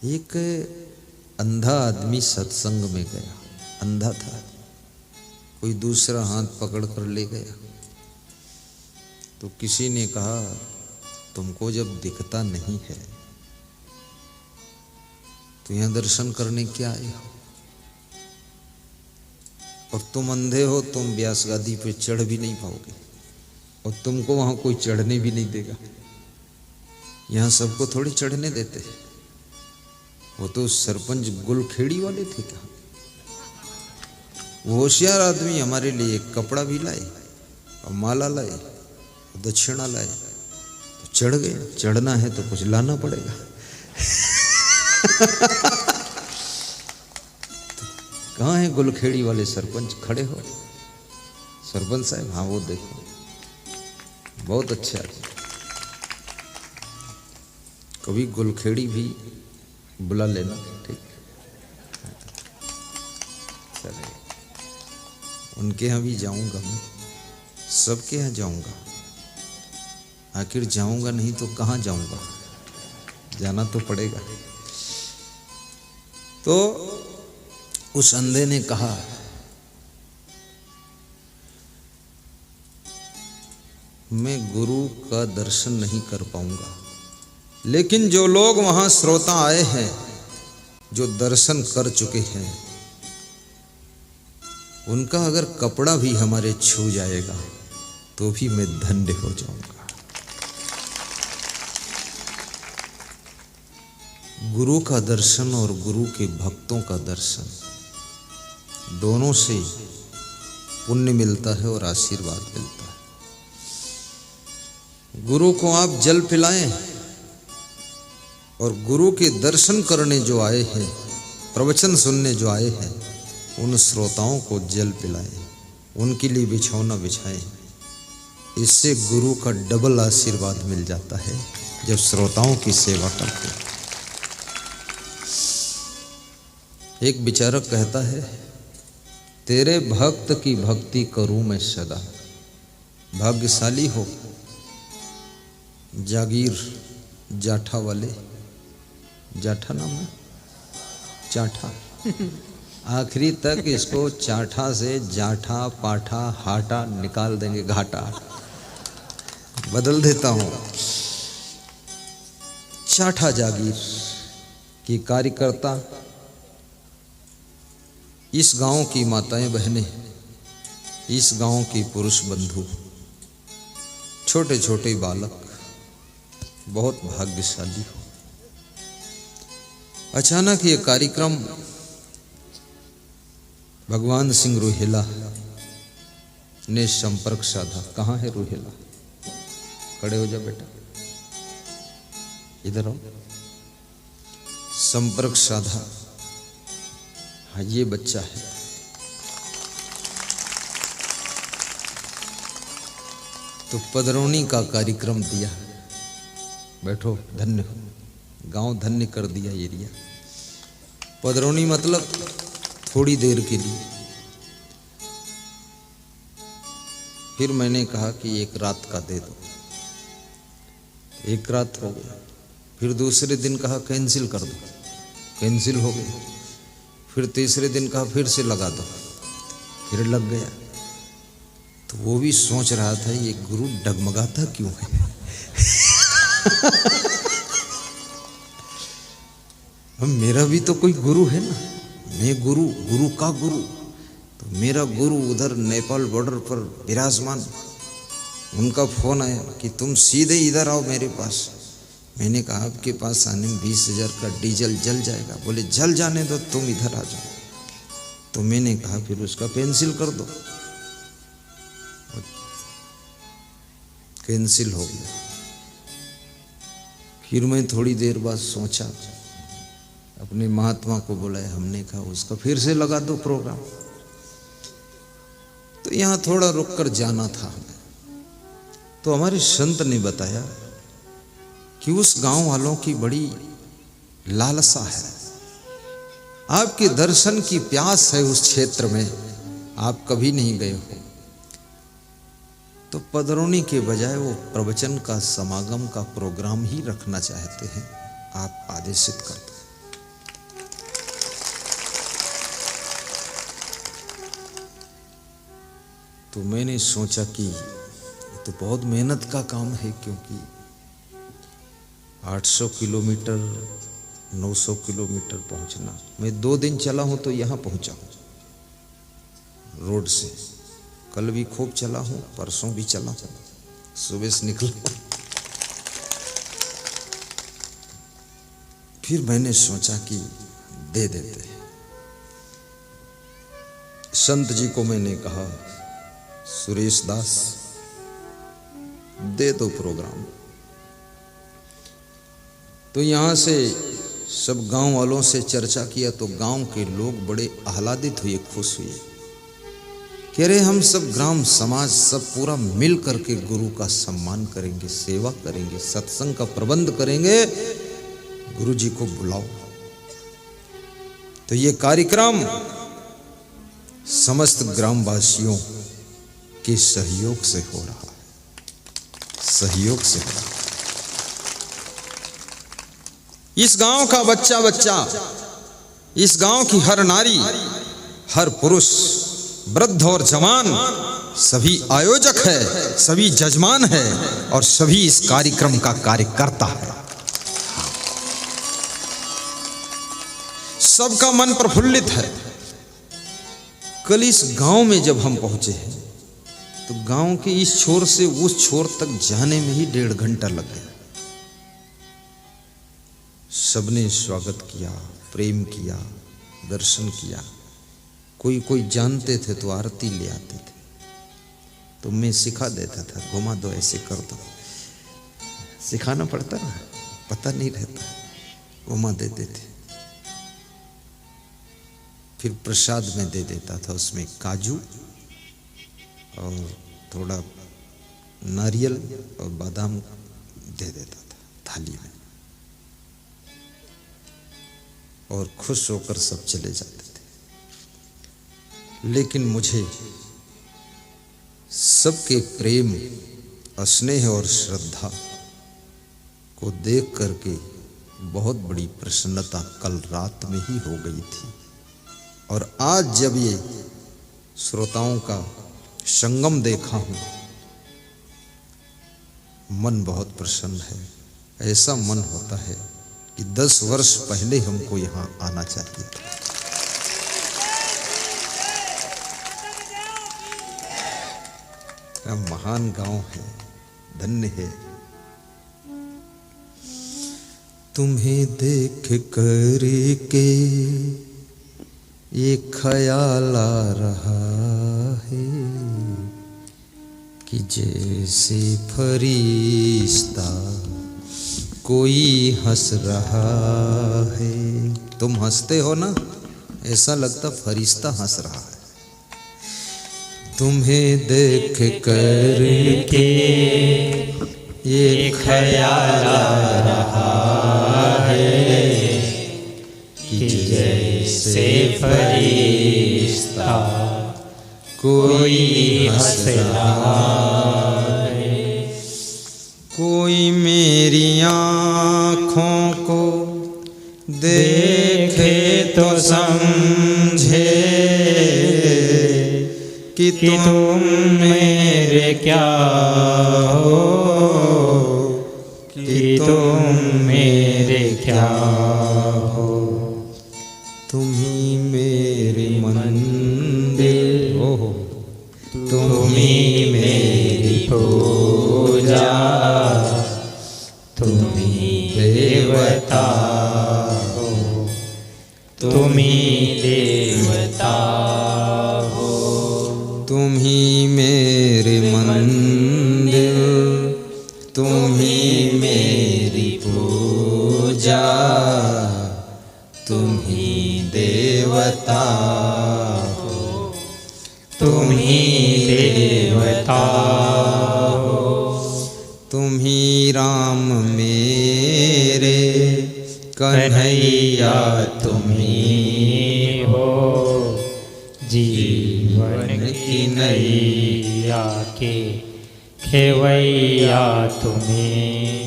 एक अंधा आदमी सत्संग में गया, अंधा था, कोई दूसरा हाथ पकड़ कर ले गया। तो किसी ने कहा, तुमको जब दिखता नहीं है तो यहाँ दर्शन करने क्या आए हो? और तुम अंधे हो, तुम व्यास गादी पे चढ़ भी नहीं पाओगे और तुमको वहां कोई चढ़ने भी नहीं देगा। यहाँ सबको थोड़ी चढ़ने देते। वो तो सरपंच गुलखेड़ी वाले थे क्या? वो होशियार आदमी हमारे लिए कपड़ा भी लाए और माला लाए, दक्षिणा लाए, तो चढ़ गए। चढ़ना है तो कुछ लाना पड़ेगा। कहाँ है गुलखेड़ी वाले सरपंच? खड़े हो सरपंच साहब? हाँ वो देखो, बहुत अच्छा है। कभी गुलखेड़ी भी बुला लेना, ठीक? चले, उनके यहाँ भी जाऊंगा मैं, सबके यहाँ जाऊंगा। आखिर जाऊंगा नहीं तो कहाँ जाऊंगा? जाना तो पड़ेगा। तो उस अंधे ने कहा, मैं गुरु का दर्शन नहीं कर पाऊंगा, लेकिन जो लोग वहां श्रोता आए हैं, जो दर्शन कर चुके हैं, उनका अगर कपड़ा भी हमारे छू जाएगा तो भी मैं धन्य हो जाऊंगा। गुरु का दर्शन और गुरु के भक्तों का दर्शन, दोनों से पुण्य मिलता है और आशीर्वाद मिलता है। गुरु को आप जल पिलाएं और गुरु के दर्शन करने जो आए हैं, प्रवचन सुनने जो आए हैं, उन श्रोताओं को जल पिलाएं, उनके लिए बिछौना बिछाएं। इससे गुरु का डबल आशीर्वाद मिल जाता है जब श्रोताओं की सेवा करते हैं। एक विचारक कहता है, तेरे भक्त की भक्ति करूं मैं सदा। भाग्यशाली हो जागीर जाठा वाले, जाठा नाम है, चाठा। आखिरी तक इसको चाठा से जाठा, पाठा, हाटा निकाल देंगे, घाटा बदल देता हूं। चाठा जागीर की कार्यकर्ता, इस गांव की माताएं बहनें, इस गांव की पुरुष बंधु, छोटे छोटे बालक, बहुत भाग्यशाली हो। अचानक ये कार्यक्रम भगवान सिंह रोहेला ने संपर्क साधा। कहाँ है रोहेला? खड़े हो जा बेटा, इधर आओ। संपर्क साधा, हाँ ये बच्चा है। तो पधरौनी का कार्यक्रम दिया। बैठो, धन्य हो, गांव धन्य कर दिया एरिया। पधरौनी मतलब थोड़ी देर के लिए। फिर मैंने कहा कि एक रात का दे दो। एक रात हो गया। फिर दूसरे दिन कहा कैंसिल कर दो, कैंसिल हो गया। फिर तीसरे दिन कहा फिर से लगा दो, फिर लग गया। तो वो भी सोच रहा था ये गुरु डगमगाता क्यों है। अब मेरा भी तो कोई गुरु है ना, मैं गुरु, गुरु का गुरु। तो मेरा गुरु उधर नेपाल बॉर्डर पर विराजमान, उनका फोन आया कि तुम सीधे इधर आओ मेरे पास। मैंने कहा आपके पास आने में 20,000 का डीजल जल जाएगा। बोले जल जाने दो, तुम इधर आ जाओ। तो मैंने कहा फिर उसका कैंसिल कर दो। कैंसिल हो गया। फिर मैं थोड़ी देर बाद सोचा, अपने महात्मा को बुलाया, हमने कहा उसका फिर से लगा दो प्रोग्राम। तो यहाँ थोड़ा रुक कर जाना था हमें। तो हमारे संत ने बताया कि उस गांव वालों की बड़ी लालसा है, आपके दर्शन की प्यास है उस क्षेत्र में, आप कभी नहीं गए हो। तो पधरौनी के बजाय वो प्रवचन का समागम का प्रोग्राम ही रखना चाहते हैं, आप आदेशित कर दो। तो मैंने सोचा कि ये तो बहुत मेहनत का काम है, क्योंकि 800 किलोमीटर 900 किलोमीटर पहुंचना, मैं 2 दिन चला हूं तो यहां पहुंचा हूं रोड से। कल भी खूब चला हूं, परसों भी चला हूं, सुबह से निकला। फिर मैंने सोचा कि दे देते। संत जी को मैंने कहा, सुरेश दास दे दो प्रोग्राम। तो यहां से सब गांव वालों से चर्चा किया तो गांव के लोग बड़े आह्लादित हुए, खुश हुए। कह रहे हम सब ग्राम समाज सब पूरा मिल करके गुरु का सम्मान करेंगे, सेवा करेंगे, सत्संग का प्रबंध करेंगे, गुरु जी को बुलाओ। तो ये कार्यक्रम समस्त ग्रामवासियों के सहयोग से हो रहा है, सहयोग से हो रहा है। इस गांव का बच्चा बच्चा, इस गांव की हर नारी, हर पुरुष, वृद्ध और जवान सभी आयोजक है, सभी जजमान है और सभी इस कार्यक्रम का कार्यकर्ता है। सबका मन प्रफुल्लित है। कल इस गांव में जब हम पहुंचे हैं तो गांव के इस छोर से उस छोर तक जाने में ही 1.5 घंटा लग गया। सबने स्वागत किया, प्रेम किया, दर्शन किया। कोई कोई जानते थे तो आरती ले आते थे, तो मैं सिखा देता था, घुमा दो, ऐसे कर दो। सिखाना पड़ता ना, पता नहीं रहता, घुमा देते थे। फिर प्रसाद में दे देता था, उसमें काजू और थोड़ा नारियल और बादाम दे देता था थाली में, और खुश होकर सब चले जाते थे। लेकिन मुझे सबके प्रेम, स्नेह और श्रद्धा को देख करके बहुत बड़ी प्रसन्नता कल रात में ही हो गई थी। और आज जब ये श्रोताओं का संगम देखा हूं, मन बहुत प्रसन्न है। ऐसा मन होता है कि 10 वर्ष पहले हमको यहाँ आना चाहिए था। क्या महान गांव है, धन्य है। तुम्हें देख कर के ये ख्याल आ रहा है कि जैसे फरिश्ता कोई हंस रहा है। तुम हंसते हो ना, ऐसा लगता फरिश्ता हंस रहा है। तुम्हें देख कर के ये ख्याल आ रहा है कि जैसे फरिश्ता कोई हंस रहा है। कोई मेरी आँखों को देखे तो समझे कि तुम मेरे क्या हो, कि तुम मेरे क्या हो। तुम ही मेरे मंदिर हो, तुम ही मेरी पूजा, तुम ही देवता हो, तुम ही देवता हो। तुम ही मेरे मंदिर, तुम ही मेरी पूजा, तुम ही देवता हो, तुम ही देवता हो। तुम ही राम मेरे कन्हैया, तुम ही हो जीवन की नैया के खेवैया, तुम्हें